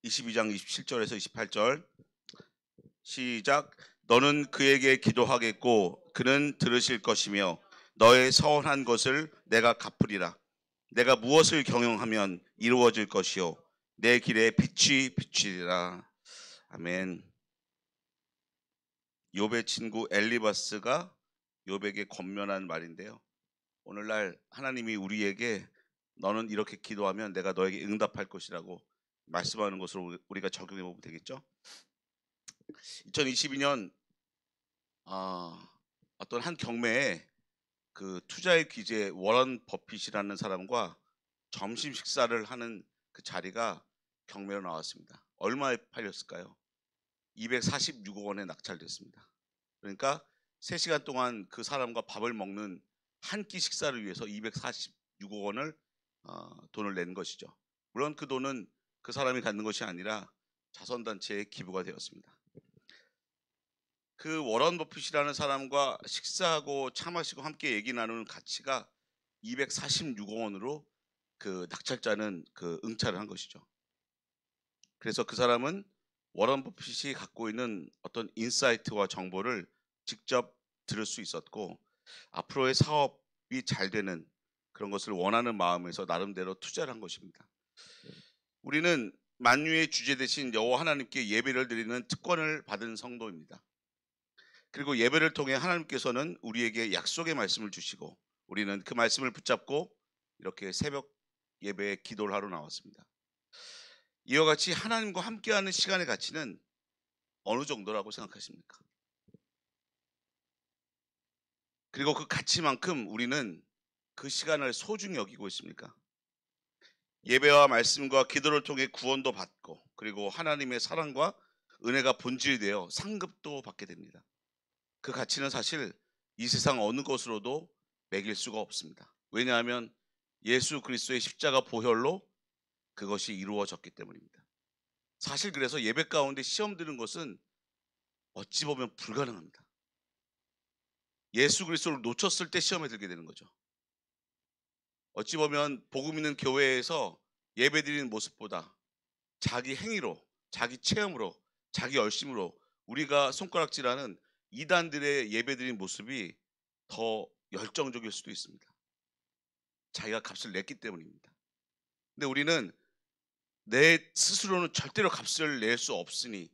22장 27절에서 28절 시작. 너는 그에게 기도하겠고 그는 들으실 것이며 너의 서원한 것을 내가 갚으리라. 내가 무엇을 경영하면 이루어질 것이요 내 길에 빛이 비추리라. 아멘. 욥의 친구 엘리바스가 욥에게 권면한 말인데요. 오늘날 하나님이 우리에게 너는 이렇게 기도하면 내가 너에게 응답할 것이라고 말씀하는 것으로 우리가 적용해 보면 되겠죠. 2022년 어떤 한 경매에 그 투자의 귀재 워런 버핏이라는 사람과 점심 식사를 하는 그 자리가 경매로 나왔습니다. 얼마에 팔렸을까요? 246억 원에 낙찰됐습니다. 그러니까 3시간 동안 그 사람과 밥을 먹는 한 끼 식사를 위해서 246억 원을 돈을 낸 것이죠. 물론 그 돈은 그 사람이 갖는 것이 아니라 자선단체에 기부가 되었습니다. 그 워런 버핏이라는 사람과 식사하고 차 마시고 함께 얘기 나누는 가치가 246억 원으로 그 낙찰자는 그 응찰을 한 것이죠. 그래서 그 사람은 워런 버핏이 갖고 있는 어떤 인사이트와 정보를 직접 들을 수 있었고 앞으로의 사업이 잘 되는 그런 것을 원하는 마음에서 나름대로 투자를 한 것입니다. 우리는 만유의 주제 대신 여호와 하나님께 예배를 드리는 특권을 받은 성도입니다. 그리고 예배를 통해 하나님께서는 우리에게 약속의 말씀을 주시고 우리는 그 말씀을 붙잡고 이렇게 새벽 예배에 기도를 하러 나왔습니다. 이와 같이 하나님과 함께하는 시간의 가치는 어느 정도라고 생각하십니까? 그리고 그 가치만큼 우리는 그 시간을 소중히 여기고 있습니까? 예배와 말씀과 기도를 통해 구원도 받고 그리고 하나님의 사랑과 은혜가 본질이 되어 상급도 받게 됩니다. 그 가치는 사실 이 세상 어느 것으로도 매길 수가 없습니다. 왜냐하면 예수 그리스도의 십자가 보혈로 그것이 이루어졌기 때문입니다. 사실 그래서 예배 가운데 시험 드는 것은 어찌 보면 불가능합니다. 예수 그리스도를 놓쳤을 때 시험에 들게 되는 거죠. 어찌 보면 복음 있는 교회에서 예배 드리는 모습보다 자기 행위로, 자기 체험으로, 자기 열심으로 우리가 손가락질하는 이단들의 예배 드리는 모습이 더 열정적일 수도 있습니다. 자기가 값을 냈기 때문입니다. 근데 우리는 내 스스로는 절대로 값을 낼 수 없으니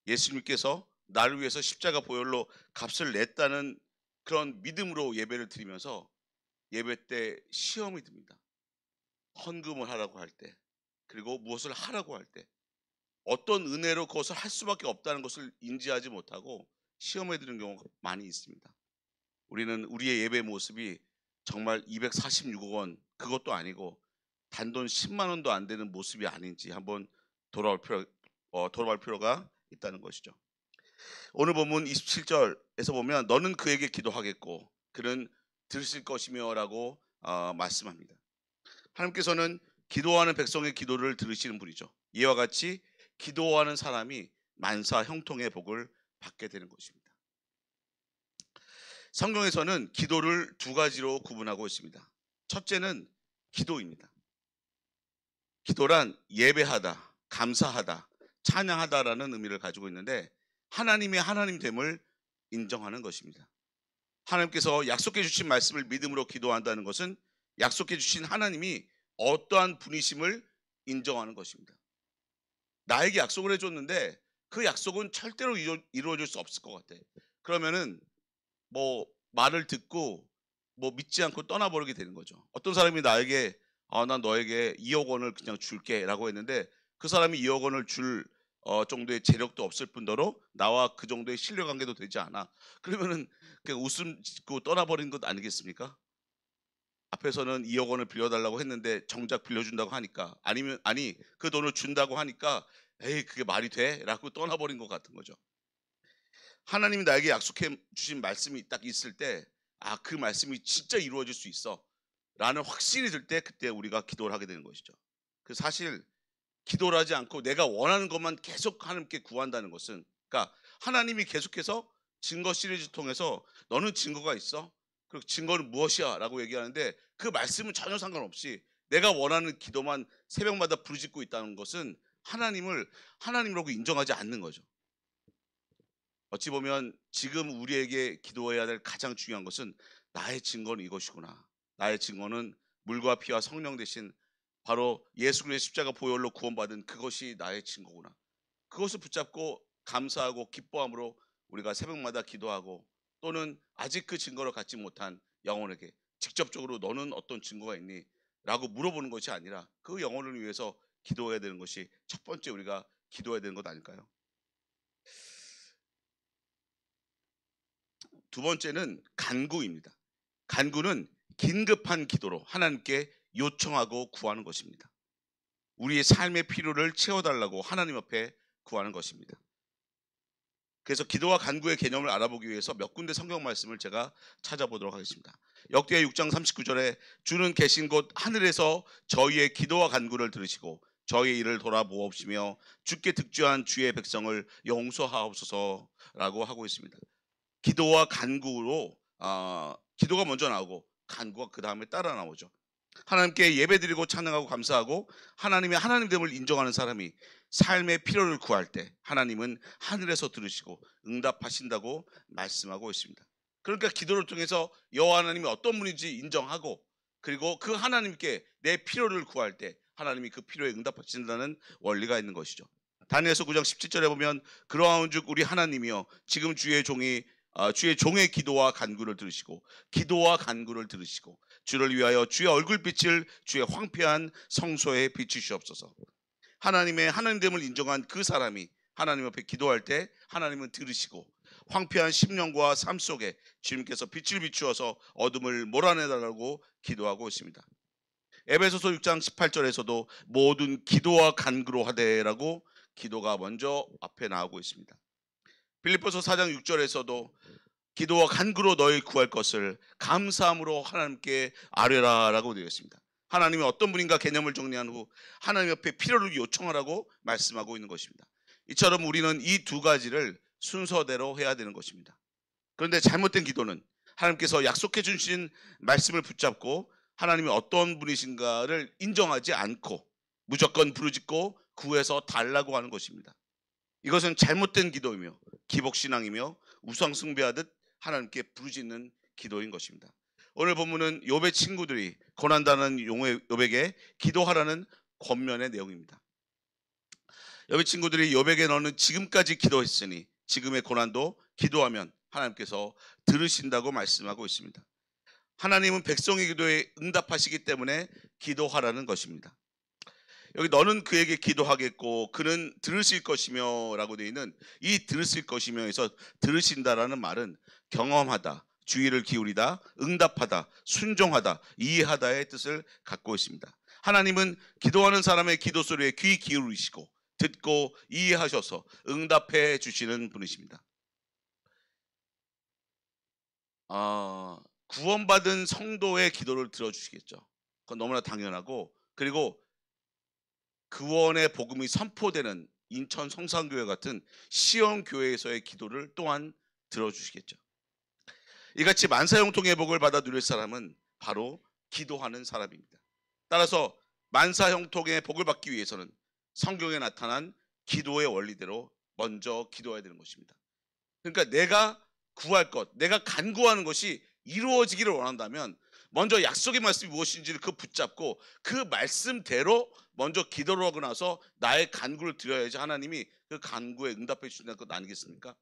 예수님께서 나를 위해서 십자가 보혈로 값을 냈다는 그런 믿음으로 예배를 드리면서 예배 때 시험이 듭니다. 헌금을 하라고 할 때, 그리고 무엇을 하라고 할 때, 어떤 은혜로 그것을 할 수밖에 없다는 것을 인지하지 못하고 시험에 드는 경우가 많이 있습니다. 우리는 우리의 예배 모습이 정말 246억 원 그것도 아니고 단돈 10만 원도 안 되는 모습이 아닌지 한번 돌아볼 필요가 있다는 것이죠. 오늘 본문 27절에서 보면 너는 그에게 기도하겠고 그는 들으실 것이며 라고 말씀합니다. 하나님께서는 기도하는 백성의 기도를 들으시는 분이죠. 이와 같이 기도하는 사람이 만사 형통의 복을 받게 되는 것입니다. 성경에서는 기도를 두 가지로 구분하고 있습니다. 첫째는 기도입니다. 기도란 예배하다, 감사하다, 찬양하다라는 의미를 가지고 있는데 하나님의 하나님됨을 인정하는 것입니다. 하나님께서 약속해 주신 말씀을 믿음으로 기도한다는 것은 약속해 주신 하나님이 어떠한 분이심을 인정하는 것입니다. 나에게 약속을 해줬는데 그 약속은 절대로 이루어질 수 없을 것 같아. 그러면은 뭐 말을 듣고 뭐 믿지 않고 떠나버리게 되는 거죠. 어떤 사람이 나에게 난 너에게 2억 원을 그냥 줄게 라고 했는데 그 사람이 2억 원을 줄 정도의 재력도 없을 뿐더러 나와 그 정도의 신뢰관계도 되지 않아. 그러면은 그냥 웃음 짓고 떠나버린 것 아니겠습니까? 앞에서는 2억 원을 빌려달라고 했는데 정작 빌려준다고 하니까 아니 그 돈을 준다고 하니까 에이 그게 말이 돼? 라고 떠나버린 것 같은 거죠. 하나님이 나에게 약속해 주신 말씀이 딱 있을 때 그 말씀이 진짜 이루어질 수 있어 라는 확신이 들 때 그때 우리가 기도를 하게 되는 것이죠. 그 사실 기도를 하지 않고 내가 원하는 것만 계속 하나님께 구한다는 것은 그러니까 하나님이 계속해서 증거 시리즈 통해서 너는 증거가 있어? 그리고 증거는 무엇이야? 라고 얘기하는데 그 말씀은 전혀 상관없이 내가 원하는 기도만 새벽마다 부르짖고 있다는 것은 하나님이라고 인정하지 않는 거죠. 어찌 보면 지금 우리에게 기도해야 될 가장 중요한 것은 나의 증거는 이것이구나. 나의 증거는 물과 피와 성령 대신 바로 예수 그리스도의 십자가 보혈로 구원받은 그것이 나의 증거구나. 그것을 붙잡고 감사하고 기뻐함으로 우리가 새벽마다 기도하고, 또는 아직 그 증거를 갖지 못한 영혼에게 직접적으로 너는 어떤 증거가 있니? 라고 물어보는 것이 아니라 그 영혼을 위해서 기도해야 되는 것이 첫 번째 우리가 기도해야 되는 것 아닐까요? 두 번째는 간구입니다. 간구는 긴급한 기도로 하나님께 요청하고 구하는 것입니다. 우리의 삶의 필요를 채워달라고 하나님 앞에 구하는 것입니다. 그래서 기도와 간구의 개념을 알아보기 위해서 몇 군데 성경 말씀을 제가 찾아보도록 하겠습니다. 역대하 6장 39절에 주는 계신 곳 하늘에서 저희의 기도와 간구를 들으시고 저희의 일을 돌아보옵시며 주께 득죄한 주의 백성을 용서하옵소서라고 하고 있습니다. 기도와 간구로 기도가 먼저 나오고 간구가 그 다음에 따라 나오죠. 하나님께 예배드리고 찬양하고 감사하고 하나님의 하나님됨을 인정하는 사람이 삶의 필요를 구할 때 하나님은 하늘에서 들으시고 응답하신다고 말씀하고 있습니다. 그러니까 기도를 통해서 여호와 하나님이 어떤 분인지 인정하고, 그리고 그 하나님께 내 필요를 구할 때 하나님이 그 필요에 응답하신다는 원리가 있는 것이죠. 다니엘서 9장 17절에 보면 그러하온즉 우리 하나님이여 지금 주의 종의 기도와 간구를 들으시고 기도와 간구를 들으시고 주를 위하여 주의 얼굴빛을 주의 황폐한 성소에 비추시옵소서. 하나님의 하나님됨을 인정한 그 사람이 하나님 앞에 기도할 때 하나님은 들으시고 황폐한 심령과 삶 속에 주님께서 빛을 비추어서 어둠을 몰아내달라고 기도하고 있습니다. 에베소서 6장 18절에서도 모든 기도와 간구로 하되라고 기도가 먼저 앞에 나오고 있습니다. 빌립보서 4장 6절에서도 기도와 간구로 너희 구할 것을 감사함으로 하나님께 아뢰라라고 되어 있습니다. 하나님이 어떤 분인가 개념을 정리한 후 하나님 옆에 필요를 요청하라고 말씀하고 있는 것입니다. 이처럼 우리는 이 두 가지를 순서대로 해야 되는 것입니다. 그런데 잘못된 기도는 하나님께서 약속해 주신 말씀을 붙잡고 하나님이 어떤 분이신가를 인정하지 않고 무조건 부르짖고 구해서 달라고 하는 것입니다. 이것은 잘못된 기도이며 기복신앙이며 우상숭배하듯 하나님께 부르짖는 기도인 것입니다. 오늘 본문은 욥의 친구들이 고난당하는 욥에게 기도하라는 권면의 내용입니다. 욥의 친구들이 욥에게 너는 지금까지 기도했으니 지금의 고난도 기도하면 하나님께서 들으신다고 말씀하고 있습니다. 하나님은 백성의 기도에 응답하시기 때문에 기도하라는 것입니다. 여기 너는 그에게 기도하겠고 그는 들으실 것이며 라고 되어 있는 이 들으실 것이며에서 들으신다라는 말은 경험하다, 주의를 기울이다, 응답하다, 순종하다, 이해하다의 뜻을 갖고 있습니다. 하나님은 기도하는 사람의 기도 소리에 귀 기울이시고 듣고 이해하셔서 응답해 주시는 분이십니다. 구원받은 성도의 기도를 들어주시겠죠. 그건 너무나 당연하고, 그리고 구원의 복음이 선포되는 인천 성산교회 같은 시온교회에서의 기도를 또한 들어주시겠죠. 이같이 만사형통의 복을 받아 누릴 사람은 바로 기도하는 사람입니다. 따라서 만사형통의 복을 받기 위해서는 성경에 나타난 기도의 원리대로 먼저 기도해야 되는 것입니다. 그러니까 내가 구할 것, 내가 간구하는 것이 이루어지기를 원한다면 먼저 약속의 말씀이 무엇인지를 붙잡고 그 말씀대로 먼저 기도를 하고 나서 나의 간구를 드려야지 하나님이 그 간구에 응답해 주신다는 것 아니겠습니까?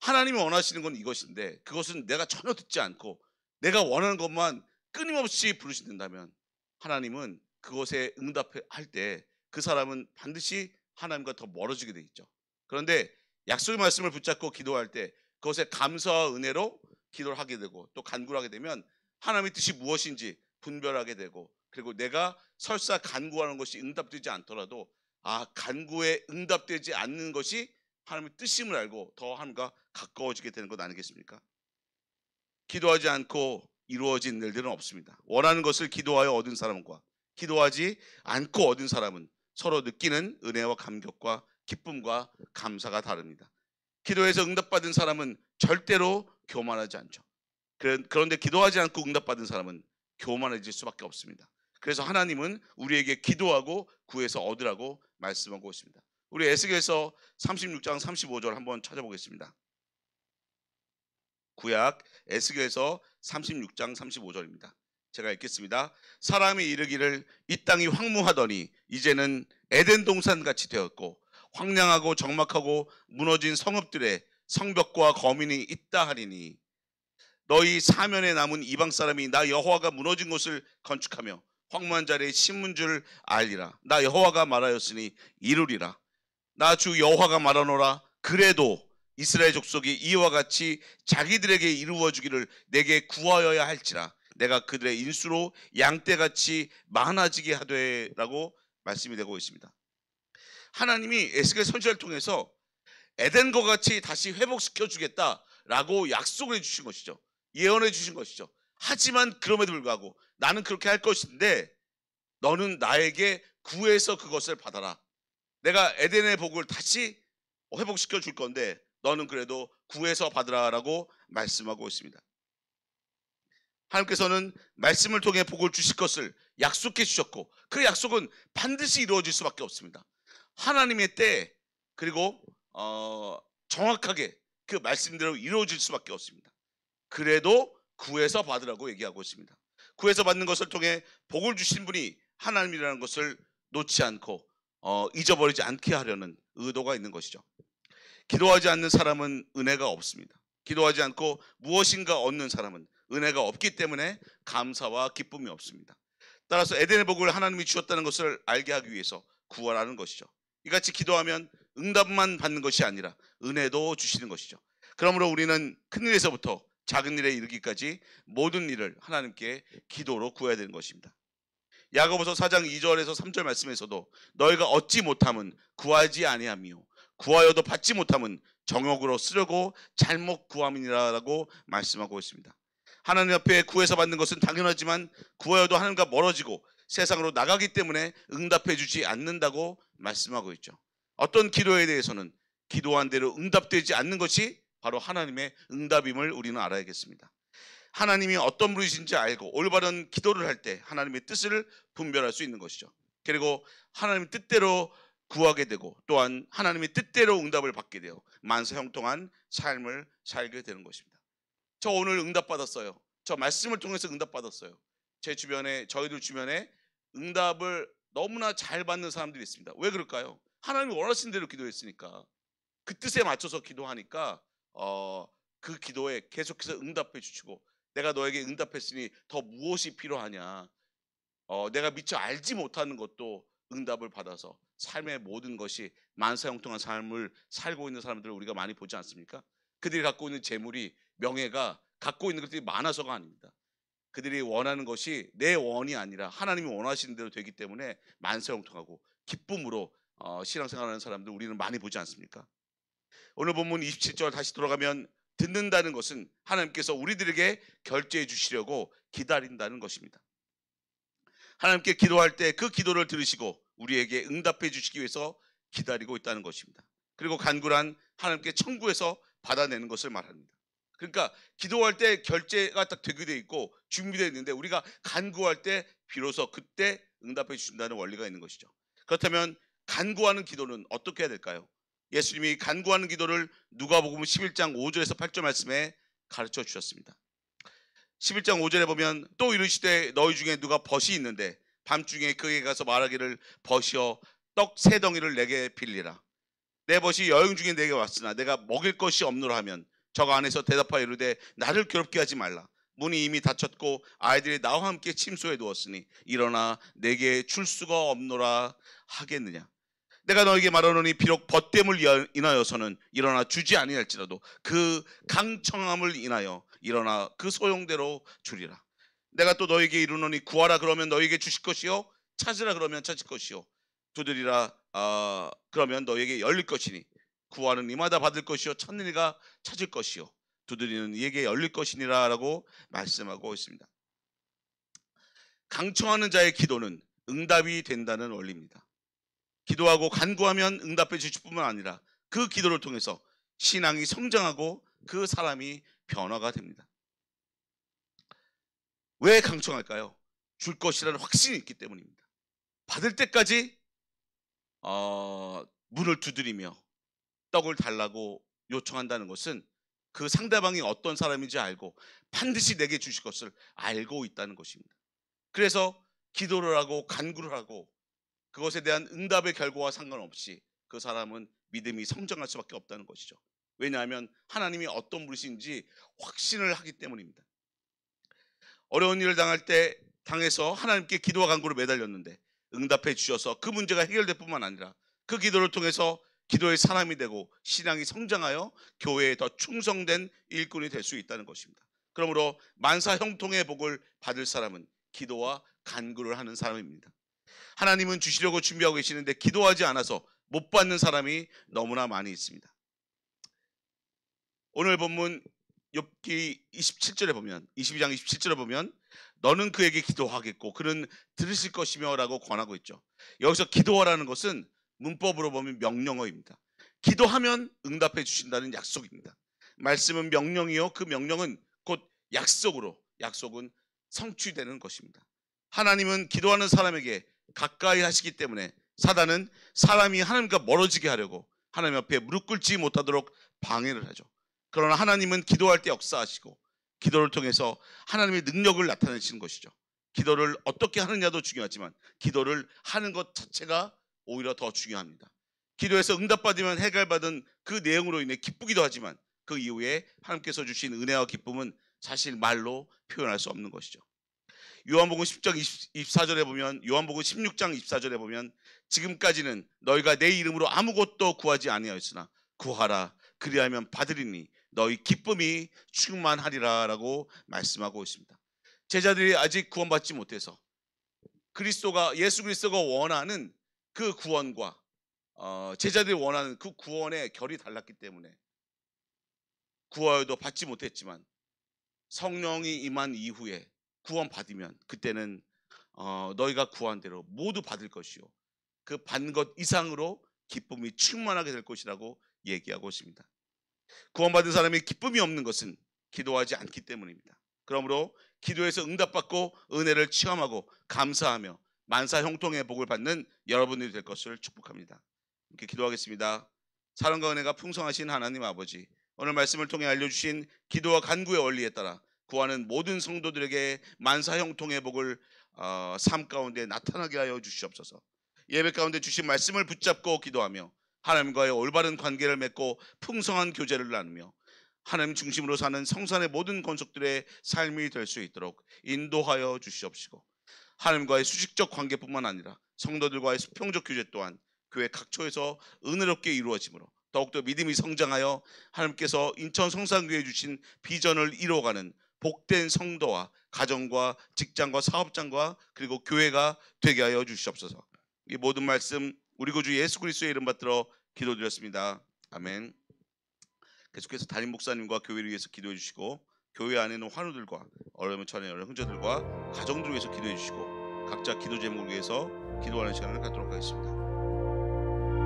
하나님이 원하시는 건 이것인데 그것은 내가 전혀 듣지 않고 내가 원하는 것만 끊임없이 부르신다면 하나님은 그것에 응답할 때 그 사람은 반드시 하나님과 더 멀어지게 돼 있죠. 그런데 약속의 말씀을 붙잡고 기도할 때 그것에 감사와 은혜로 기도를 하게 되고 또 간구를 하게 되면 하나님의 뜻이 무엇인지 분별하게 되고, 그리고 내가 설사 간구하는 것이 응답되지 않더라도 간구에 응답되지 않는 것이 하나님의 뜻임을 알고 더 하나님과 가까워지게 되는 것 아니겠습니까? 기도하지 않고 이루어진 일들은 없습니다. 원하는 것을 기도하여 얻은 사람과 기도하지 않고 얻은 사람은 서로 느끼는 은혜와 감격과 기쁨과 감사가 다릅니다. 기도해서 응답받은 사람은 절대로 교만하지 않죠. 그런데 기도하지 않고 응답받은 사람은 교만해질 수밖에 없습니다. 그래서 하나님은 우리에게 기도하고 구해서 얻으라고 말씀하고 있습니다. 우리 에스겔서 36장 35절 한번 찾아보겠습니다. 구약 에스겔서 36장 35절입니다. 제가 읽겠습니다. 사람이 이르기를 이 땅이 황무하더니 이제는 에덴 동산 같이 되었고 황량하고 적막하고 무너진 성읍들에 성벽과 거민이 있다 하리니 너희 사면에 남은 이방 사람이 나 여호와가 무너진 곳을 건축하며 황무한 자리에 심은 줄 알리라. 나 여호와가 말하였으니 이루리라. 나 주 여호와가 말하노라. 그래도 이스라엘 족속이 이와 같이 자기들에게 이루어 주기를 내게 구하여야 할지라. 내가 그들의 인수로 양떼같이 많아지게 하되라고 말씀이 되고 있습니다. 하나님이 에스겔 선지자를 통해서 에덴과 같이 다시 회복시켜 주겠다라고 약속을 해주신 것이죠. 예언해 주신 것이죠. 하지만 그럼에도 불구하고 나는 그렇게 할 것인데 너는 나에게 구해서 그것을 받아라. 내가 에덴의 복을 다시 회복시켜 줄 건데 너는 그래도 구해서 받으라라고 말씀하고 있습니다. 하나님께서는 말씀을 통해 복을 주실 것을 약속해 주셨고 그 약속은 반드시 이루어질 수밖에 없습니다. 하나님의 때 그리고 정확하게 그 말씀대로 이루어질 수밖에 없습니다. 그래도 구해서 받으라고 얘기하고 있습니다. 구해서 받는 것을 통해 복을 주신 분이 하나님이라는 것을 놓지 않고 잊어버리지 않게 하려는 의도가 있는 것이죠. 기도하지 않는 사람은 은혜가 없습니다. 기도하지 않고 무엇인가 얻는 사람은 은혜가 없기 때문에 감사와 기쁨이 없습니다. 따라서 에덴의 복을 하나님이 주셨다는 것을 알게 하기 위해서 구하라는 것이죠. 이같이 기도하면 응답만 받는 것이 아니라 은혜도 주시는 것이죠. 그러므로 우리는 큰 일에서부터 작은 일에 이르기까지 모든 일을 하나님께 기도로 구해야 되는 것입니다. 야고보서 4장 2절에서 3절 말씀에서도 너희가 얻지 못함은 구하지 아니하며 구하여도 받지 못함은 정욕으로 쓰려고 잘못 구함이니라라고 말씀하고 있습니다. 하나님 앞에 구해서 받는 것은 당연하지만 구하여도 하나님과 멀어지고 세상으로 나가기 때문에 응답해 주지 않는다고 말씀하고 있죠. 어떤 기도에 대해서는 기도한 대로 응답되지 않는 것이 바로 하나님의 응답임을 우리는 알아야겠습니다. 하나님이 어떤 분이신지 알고 올바른 기도를 할 때 하나님의 뜻을 분별할 수 있는 것이죠. 그리고 하나님의 뜻대로 구하게 되고 또한 하나님의 뜻대로 응답을 받게 되어 만사 형통한 삶을 살게 되는 것입니다. 저 오늘 응답받았어요. 저 말씀을 통해서 응답받았어요. 제 주변에 저희들 주변에 응답을 너무나 잘 받는 사람들이 있습니다. 왜 그럴까요? 하나님이 원하신 대로 기도했으니까 그 뜻에 맞춰서 기도하니까 그 기도에 계속해서 응답해 주시고 내가 너에게 응답했으니 더 무엇이 필요하냐 내가 미처 알지 못하는 것도 응답을 받아서 삶의 모든 것이 만사형통한 삶을 살고 있는 사람들을 우리가 많이 보지 않습니까? 그들이 갖고 있는 재물이 명예가 갖고 있는 것들이 많아서가 아닙니다. 그들이 원하는 것이 내 원이 아니라 하나님이 원하시는 대로 되기 때문에 만사형통하고 기쁨으로 신앙생활하는 사람들 우리는 많이 보지 않습니까? 오늘 본문 27절 다시 돌아가면 듣는다는 것은 하나님께서 우리들에게 결제해 주시려고 기다린다는 것입니다. 하나님께 기도할 때 그 기도를 들으시고 우리에게 응답해 주시기 위해서 기다리고 있다는 것입니다. 그리고 간구란 하나님께 청구해서 받아내는 것을 말합니다. 그러니까 기도할 때 결제가 딱 되게 돼 있고 준비되어 있는데 우리가 간구할 때 비로소 그때 응답해 주신다는 원리가 있는 것이죠. 그렇다면 간구하는 기도는 어떻게 해야 될까요? 예수님이 간구하는 기도를 누가복음 11장 5절에서 8절 말씀에 가르쳐 주셨습니다. 11장 5절에 보면 또 이르시되 너희 중에 누가 벗이 있는데 밤중에 그에게 가서 말하기를 벗이여 떡 세 덩이를 내게 빌리라. 내 벗이 여행 중에 내게 왔으나 내가 먹일 것이 없노라 하면 저가 안에서 대답하여 이르되 나를 괴롭게 하지 말라. 문이 이미 닫혔고 아이들이 나와 함께 침소에 누웠으니 일어나 내게 줄 수가 없노라 하겠느냐. 내가 너에게 말하노니 비록 벗됨을 인하여서는 일어나 주지 아니할지라도 그 강청함을 인하여 일어나 그 소용대로 주리라. 내가 또 너에게 이르노니 구하라 그러면 너에게 주실 것이요 찾으라 그러면 찾을 것이요 두드리라 그러면 너에게 열릴 것이니 구하는 이마다 받을 것이요 찾는 이가 찾을 것이요 두드리는 이에게 열릴 것이니라 라고 말씀하고 있습니다. 강청하는 자의 기도는 응답이 된다는 원리입니다. 기도하고 간구하면 응답해 주실 뿐만 아니라 그 기도를 통해서 신앙이 성장하고 그 사람이 변화가 됩니다. 왜 강청할까요? 줄 것이라는 확신이 있기 때문입니다. 받을 때까지 문을 두드리며 떡을 달라고 요청한다는 것은 그 상대방이 어떤 사람인지 알고 반드시 내게 주실 것을 알고 있다는 것입니다. 그래서 기도를 하고 간구를 하고 그것에 대한 응답의 결과와 상관없이 그 사람은 믿음이 성장할 수밖에 없다는 것이죠. 왜냐하면 하나님이 어떤 분이신지 확신을 하기 때문입니다. 어려운 일을 당해서 하나님께 기도와 간구를 매달렸는데 응답해 주셔서 그 문제가 해결될 뿐만 아니라 그 기도를 통해서 기도의 사람이 되고 신앙이 성장하여 교회에 더 충성된 일꾼이 될 수 있다는 것입니다. 그러므로 만사 형통의 복을 받을 사람은 기도와 간구를 하는 사람입니다. 하나님은 주시려고 준비하고 계시는데 기도하지 않아서 못 받는 사람이 너무나 많이 있습니다. 오늘 본문 욥기 27절에 보면 22장 27절에 보면 너는 그에게 기도하겠고 그는 들으실 것이며 라고 권하고 있죠. 여기서 기도하라는 것은 문법으로 보면 명령어입니다. 기도하면 응답해 주신다는 약속입니다. 말씀은 명령이요 그 명령은 곧 약속은 성취되는 것입니다. 하나님은 기도하는 사람에게 가까이 하시기 때문에 사단은 사람이 하나님과 멀어지게 하려고 하나님 앞에 무릎 꿇지 못하도록 방해를 하죠. 그러나 하나님은 기도할 때 역사하시고 기도를 통해서 하나님의 능력을 나타내시는 것이죠. 기도를 어떻게 하느냐도 중요하지만 기도를 하는 것 자체가 오히려 더 중요합니다. 기도에서 응답받으면 해결받은 그 내용으로 인해 기쁘기도 하지만 그 이후에 하나님께서 주신 은혜와 기쁨은 사실 말로 표현할 수 없는 것이죠. 요한복음 10장 24절에 보면 요한복음 16장 24절에 보면 지금까지는 너희가 내 이름으로 아무것도 구하지 아니하였으나 구하라 그리하면 받으리니 너희 기쁨이 충만하리라 라고 말씀하고 있습니다. 제자들이 아직 구원받지 못해서 예수 그리스도가 원하는 그 구원과 제자들이 원하는 그 구원의 결이 달랐기 때문에 구하여도 받지 못했지만 성령이 임한 이후에 구원받으면 그때는 너희가 구한 대로 모두 받을 것이요 그 받은 것 이상으로 기쁨이 충만하게 될 것이라고 얘기하고 있습니다. 구원받은 사람이 기쁨이 없는 것은 기도하지 않기 때문입니다. 그러므로 기도에서 응답받고 은혜를 체험하고 감사하며 만사 형통의 복을 받는 여러분들이 될 것을 축복합니다. 이렇게 기도하겠습니다. 사랑과 은혜가 풍성하신 하나님 아버지, 오늘 말씀을 통해 알려주신 기도와 간구의 원리에 따라 구하는 모든 성도들에게 만사 형통의 복을 삶 가운데 나타나게 하여 주시옵소서. 예배 가운데 주신 말씀을 붙잡고 기도하며 하나님과의 올바른 관계를 맺고 풍성한 교제를 나누며 하나님 중심으로 사는 성산의 모든 권속들의 삶이 될 수 있도록 인도하여 주시옵시고 하나님과의 수직적 관계뿐만 아니라 성도들과의 수평적 교제 또한 교회 각처에서 은혜롭게 이루어지므로 더욱더 믿음이 성장하여 하나님께서 인천 성산교회에 주신 비전을 이루어가는 복된 성도와 가정과 직장과 사업장과 그리고 교회가 되게 하여 주시옵소서. 이 모든 말씀 우리 구주 예수 그리스도의 이름 받들어 기도드렸습니다. 아멘. 계속해서 담임 목사님과 교회를 위해서 기도해 주시고 교회 안에 있는 환우들과 어려움을 처하는 여러 형제들과 가정들을 위해서 기도해 주시고 각자 기도 제목을 위해서 기도하는 시간을 갖도록 하겠습니다.